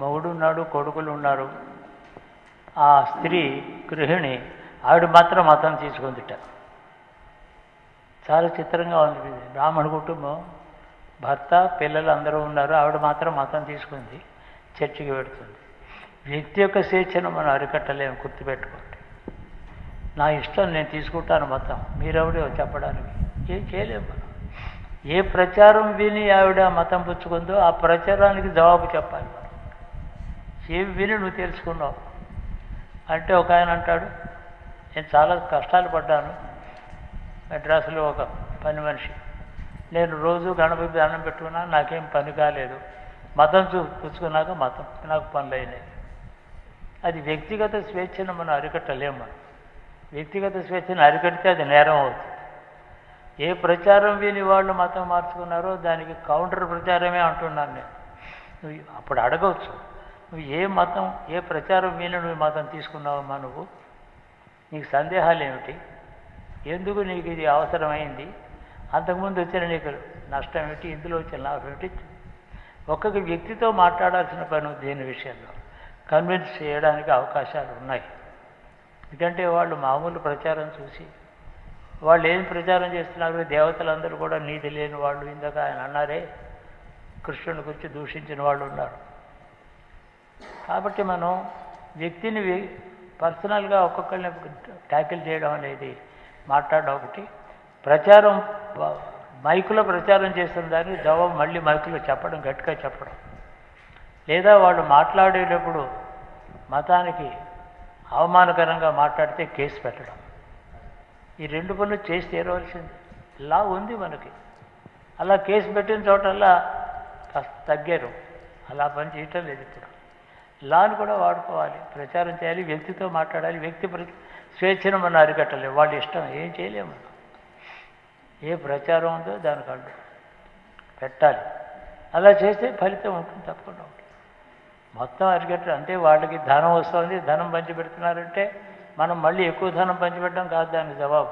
మొగుడు ఉన్నాడు, కొడుకులు ఉన్నారు. ఆ స్త్రీ గృహిణి, ఆవిడ మాత్రం మతం తీసుకుందిట. చాలా చిత్రంగా ఉంది. బ్రాహ్మణ కుటుంబం, భర్త పిల్లలు అందరూ ఉన్నారు, ఆవిడ మాత్రం మతం తీసుకుంది, చర్చికి పెడుతుంది. వ్యక్తి యొక్క స్వేచ్ఛను మనం అరికట్టలేము, గుర్తుపెట్టుకోండి. నా ఇష్టం, నేను తీసుకుంటాను మతం, మీరెవడో చెప్పడానికి ఏం చేయలేము మనం. ఏ ప్రచారం విని ఆవిడ మతం పుచ్చుకుందో ఆ ప్రచారానికి జవాబు చెప్పాలి మనం. ఏమి విని నువ్వు తెలుసుకున్నావు అంటే ఒక ఆయన అంటాడు, నేను చాలా కష్టాలు పడ్డాను, మెడ్రాసులో ఒక పని మనిషి, నేను రోజు గణపతి దండం పెట్టుకున్నా, నాకేం పని కాలేదు, మతం పుచ్చుకున్నాక మతం నాకు పనులు అయినాయి. అది వ్యక్తిగత స్వేచ్ఛను మనం అరికట్టలేము. మనం వ్యక్తిగత స్వేచ్ఛను అరికడితే అది నేరం అవుతుంది. ఏ ప్రచారం విని వాళ్ళు మతం మార్చుకున్నారో దానికి కౌంటర్ ప్రచారమే అంటున్నాను నేను. నువ్వు అప్పుడు అడగవచ్చు, నువ్వు ఏ మతం, ఏ ప్రచారం విని నువ్వు మతం తీసుకున్నావమ్మా, నువ్వు నీకు సందేహాలు ఏమిటి, ఎందుకు నీకు ఇది అవసరమైంది, అంతకుముందు వచ్చిన నీకు నష్టం ఏమిటి, ఇందులో వచ్చిన లాభం ఏమిటి. ఒక్కొక్క వ్యక్తితో మాట్లాడాల్సిన పని దీని విషయంలో కన్విన్స్ చేయడానికి అవకాశాలు ఉన్నాయి. ఎందుకంటే వాళ్ళు మామూలు ప్రచారం చూసి వాళ్ళు ఏం ప్రచారం చేస్తున్నారు, దేవతలందరూ కూడా నీతి లేని వాళ్ళు, ఇందాక ఆయన అన్నారే కృష్ణుని గురించి దూషించిన వాళ్ళు ఉన్నారు. కాబట్టి మనం వ్యక్తిని పర్సనల్గా ఒక్కొక్కరిని ట్యాకిల్ చేయడం అనేది, మాట్లాడడం ఒకటి. ప్రచారం మైకులో ప్రచారం చేస్తున్న దాన్ని జవాబు మళ్ళీ మైకులో చెప్పడం, గట్టిగా చెప్పడం, లేదా వాళ్ళు మాట్లాడేటప్పుడు మతానికి అవమానకరంగా మాట్లాడితే కేసు పెట్టడం. ఈ రెండు పనులు చేసి తీరవలసింది. లా ఉంది మనకి. అలా కేసు పెట్టిన చోటల్లా కాస్త తగ్గారు, అలా పని చేయటం లేదు. ఇప్పుడు లాని కూడా వాడుకోవాలి, ప్రచారం చేయాలి, వ్యక్తితో మాట్లాడాలి. వ్యక్తి స్వేచ్ఛను మనం అరికట్టలేము, వాళ్ళ ఇష్టం, ఏం చేయలేము. ఏ ప్రచారం ఉందో దానికి అడ్డు పెట్టాలి. అలా చేస్తే ఫలితం ఉంటుంది, తప్పకుండా ఉంటుంది. మొత్తం అరికట్టాలి. అంటే వాళ్ళకి ధనం వస్తుంది, ధనం పంచిపెడుతున్నారంటే మనం మళ్ళీ ఎక్కువ ధనం పంచిపెట్టడం కాదు దానికి జవాబు.